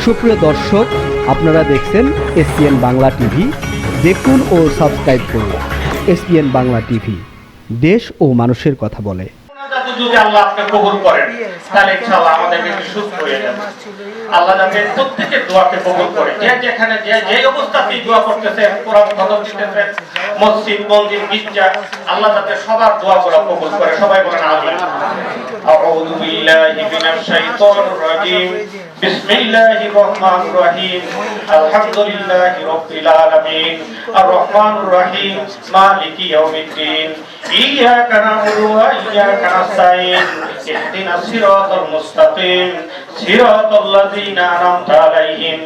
সুপ্রিয় দর্শক, আপনারা দেখছেন এসপিএন বাংলা টিভি। দেখুন ও সাবস্ক্রাইব করুন এসপিএন বাংলা টিভি, দেশ ও মানুষের কথা বলে। যদি আল্লাহ আপনি কবুল করেন তাহলে ইনশাআল্লাহ আমাদেরকে সুস্থ হয়ে যাবে। আল্লাহ যাতে প্রত্যেকের দোয়াকে কবুল করে, যে যেখানে যে অবস্থাতেই দোয়া করতেছেন, কোরআন খতম দিতেছেন, মসজিদ মন্দির গির্জা, আল্লাহ যাতে সবার দোয়াগুলো কবুল করে। সবাই বলেন আমিন। আউযু বিল্লাহি মিনাশ শাইতানির রাজীম। বিসমিল্লাহির রহমানির রহিম। আলহামদুলিল্লাহি রাব্বিল আলামিন। আর রহমানির রহিম। মালিকি ইয়াউমিদ্দিন। ইয়্যাকা না'বুদু ওয়া ইয়্যাকা নাস্তাঈন। ইহদিনাস সিরাতাল মুস্তাকিম। সিরাতাল লাযীনা আন'আমতা আলাইহিম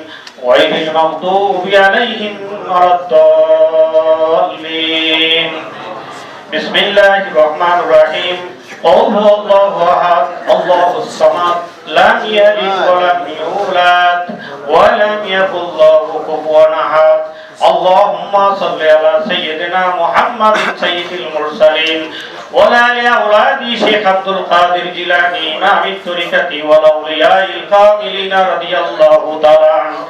গায়রিল মাগদুবি আলাইহিম ওয়ালাদ-দাল্লিন। বিসমিল্লাহির রহমানির রহিম। قل هو الله احد الله الصمد لم يلد ولم يولد ولم يكن له كفوا احد اللهم صل على سيدنا محمد سيد المرسلين وعلى اولاد شيخ عبد القادر الجيلاني امام الطريقة والاولياء الكاملين رضي الله تعالى عنهم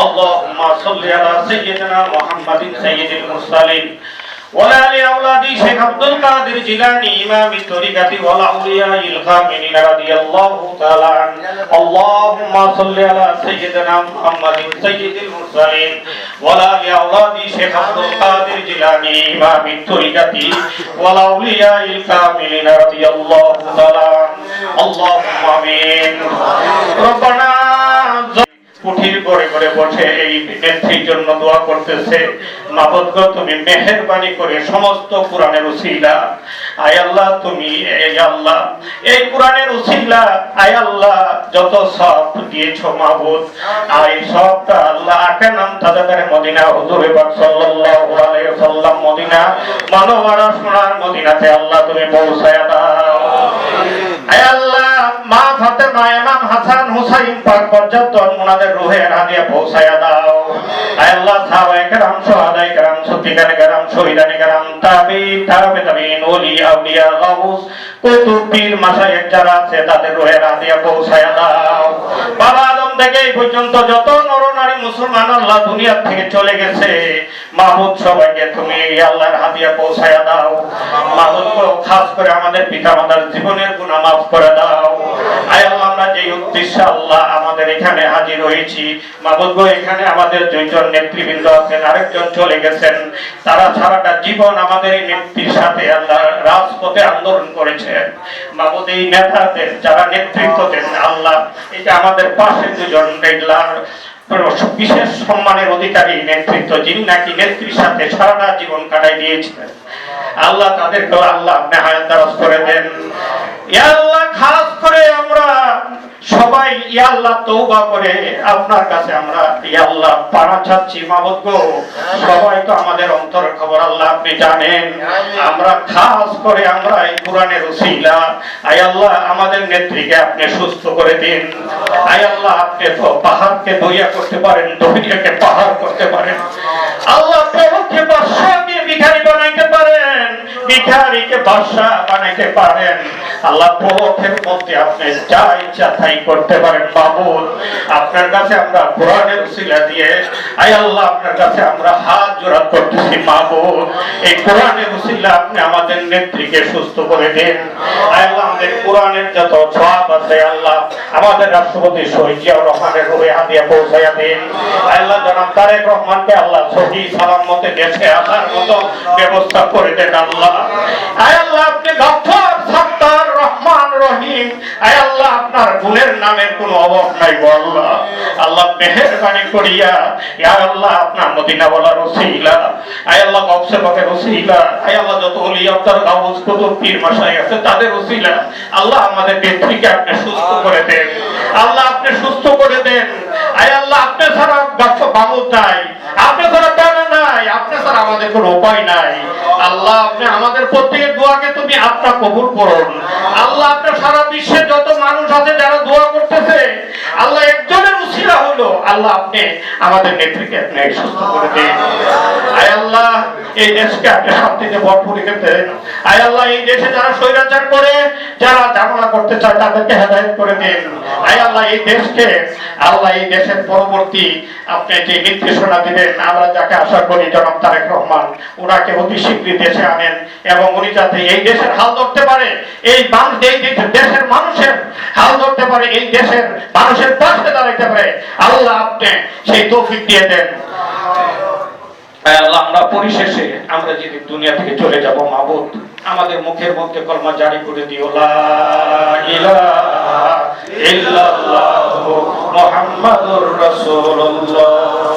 اللهم صل على سيدنا محمد سيد المرسلين ولا لأولاد شيخ عبد القادر الجيلاني إمام الطريقة والأولياء الكاملين رضي الله تعالى عنه اللهم صل على سيدنا محمد سيد المرسلين ولا لأولاد شيخ عبد القادر الجيلاني إمام الطريقة والأولياء الكاملين رضي الله تعالى عنه اللهم آمين ربنا কুঠির করে করে বসে এই নেত্রীর জন্য দোয়া করতেছে। মাবুদ গো, তুমি মেহেরবানি করে সমস্ত কোরআনের উসিলা, আয় আল্লাহ তুমি আল্লাহ এই কোরআনের উসিলা আয় আল্লাহ যত সব দিয়েছো মাবুদ, আয় সবটা আল্লাহ আকানাম তাদাকারে মদিনা হুজুর পাক সাল্লাল্লাহু আলাইহি ওয়াসাল্লাম মদিনা মানবরা সোনার মদিনাতে আল্লাহ তুমি পৌঁছায়া দাও। আয় আল্লাহ মা ফাতেমা ইমাম হাসান হুসাইন পাক পর্যন্ত ওনাদের রূহের হাদিয়া পৌঁছায়া দাও। আয় আল্লাহ সাহাবায়ে কেরাম, শুহাদায়ে কেরাম, সত্যিকারে কেরাম, শহীদানে কেরাম, তাবিঈন, ওলি, আউলিয়া, গাউস, কুতুব, পীর, মাশায়েখ যারা আছে তাদের রূহের হাদিয়া পৌঁছায়া দাও। বাবা আদম থেকে এই পর্যন্ত যত নরনারী মুসলমান আল্লাহ দুনিয়া থেকে চলে গেছে, মাহমুদ সবাইকে তুমি আল্লাহর হাদিয়া পৌঁছায়া দাও। মাহমুদ খাস করে আমাদের পিতামাতার জীবনের গুনাহ মাফ করে দাও। আয় আল্লাহ আমরা যে উদ্দেশ্যে আল্লাহ আমাদের এখানে হাজির হয়েছি, মাহমুদ গো এখানে আমাদের দুইজন নেতৃবৃন্দ আছেন, আরেকজন চলে গেছেন, তারা সারাটা জীবন আমাদের এই নেত্রীর সাথে আল্লাহ রাজপথে আন্দোলন করেছেন। মাহমুদ এই নেতাদের যারা নেতৃত্ব দেন আল্লাহ, এটা আমাদের পাশে দুজন দেখলাম বিশেষ সম্মানের অধিকারী নেতৃত্ব, যিনি নাকি নেত্রীর সাথে সারাটা জীবন কাটাই দিয়েছিলেন, আল্লাহ তাদেরকে আল্লাহ আপনি হায়াত দারাজ করে দেন। ইয়া আল্লাহ খাস করে আমরা সবাই ইয়া আল্লাহ তওবা করে আপনার কাছে আমরা ইয়া আল্লাহ পানা চাচ্ছি। মাবুদ গো, সবাই তো আমাদের অন্তরের খবর আল্লাহ আপনি জানেন। আমরা খাস করে আমরা এই কোরআনের উসিলা আয় আল্লাহ আমাদের নেত্রীকে আপনি সুস্থ করে দিন। আয় আল্লাহ আপনি তো পাহাড়কে দরিয়া করতে পারেন, দরিয়াকে পাহাড় করতে পারেন। আল্লাহ প্রভুকে বাদশা দিয়ে ভিখারি বানাইতে পারেন, ভিখারিকে বাদশা বানাইতে পারেন। আল্লাহ প্রভুর মধ্যে আপনি যা ইচ্ছা তাই করতে পারেন। মাবুদ আপনার কাছে আমরা কোরআনের উসিলা দিয়ে আয় আল্লাহ আপনার কাছে আমরা হাত জোড়া করতেছি। মাবুদ এই কোরআনের উসিলা আপনি আমাদের নেত্রীকে সুস্থ করে দিন। আয় আল্লাহ আমাদের কোরআনের যত সওয়াব আছে আল্লাহ আমাদের রাষ্ট্রপতি শহীদ জিয়াউর রহমানের রূহে হাদিয়া পৌঁছায়া দিন। আয় আল্লাহ জনাব তারেক রহমানকে আল্লাহ সহি সালামতে দেশে আসার মতো ব্যবস্থা করে দেন আল্লাহ। আয় আল্লাহ আপনি গফফার, সাত্তার, রহমান, রহিম, আয় আল্লাহ আপনার গুণের নামের কোনো অভাব নাই গো আল্লাহ। আল্লাহ মেহেরবানি করিয়া ইয়া আল্লাহ আপনার মদিনা ওয়ালার ওসিলা আয় আল্লাহ গৌসে পাকের ওসিলা আয় আল্লাহ যত ওলি আওতার গাউস কুতুব পীর মাশায়েখ আছে তাদের ওসিলা আল্লাহ আমাদের নেত্রীকে আপনি সুস্থ করে দেন। আল্লাহ আপনি সুস্থ করে দেন। আয় আল্লাহ আপনি ছাড়া বামুদ নাই, আপনি ছাড়া টানা নাই, আপনি ছাড়া আমাদের কোনো উপায় নাই। আল্লাহ আপনি আমাদের প্রত্যেকের দোয়াকে তুমি আপনার কবুল করুন। আল্লাহ আপনার সারা বিশ্বে যত মানুষ আছে যারা দোয়া করতেছে আল্লাহ একজনের উসিলা হলো আল্লাহ আপনি আমাদের নেত্রীকে আপনি সুস্থ করে দিন। আয় আল্লাহ এই দেশকে আপনি শান্তিতে ভরপুর করে দেন। আয় আল্লাহ এই দেশে যারা স্বৈরাচার করে, যারা ঝামেলা করতে চায় তাদেরকে হেদায়েত করে দিন। আয় আল্লাহ এই দেশকে, আল্লাহ এই দেশের পরবর্তী আপনি যে নির্দেশনা দিবেন, আমরা যাকে আশা করি জনাব তারেক রহমান, ওনাকে অতি শীঘ্রই দেশে আনেন এবং উনি যাতে এই দেশের হাল ধরতে পারে, এই দেশের মানুষের হাল ধরতে পারে, এই দেশের মানুষের পাশে দাঁড়াতে পারে, আল্লাহ আপনি সেই তৌফিক দিয়ে দেন। আল্লাহ আমরা পরিশেষে আমরা যদি দুনিয়া থেকে চলে যাব, মাবুদ আমাদের মুখের মধ্যে কলমা জারি করে দিও, লা ইলাহা ইল্লাল্লাহু মুহাম্মাদুর রাসূলুল্লাহ।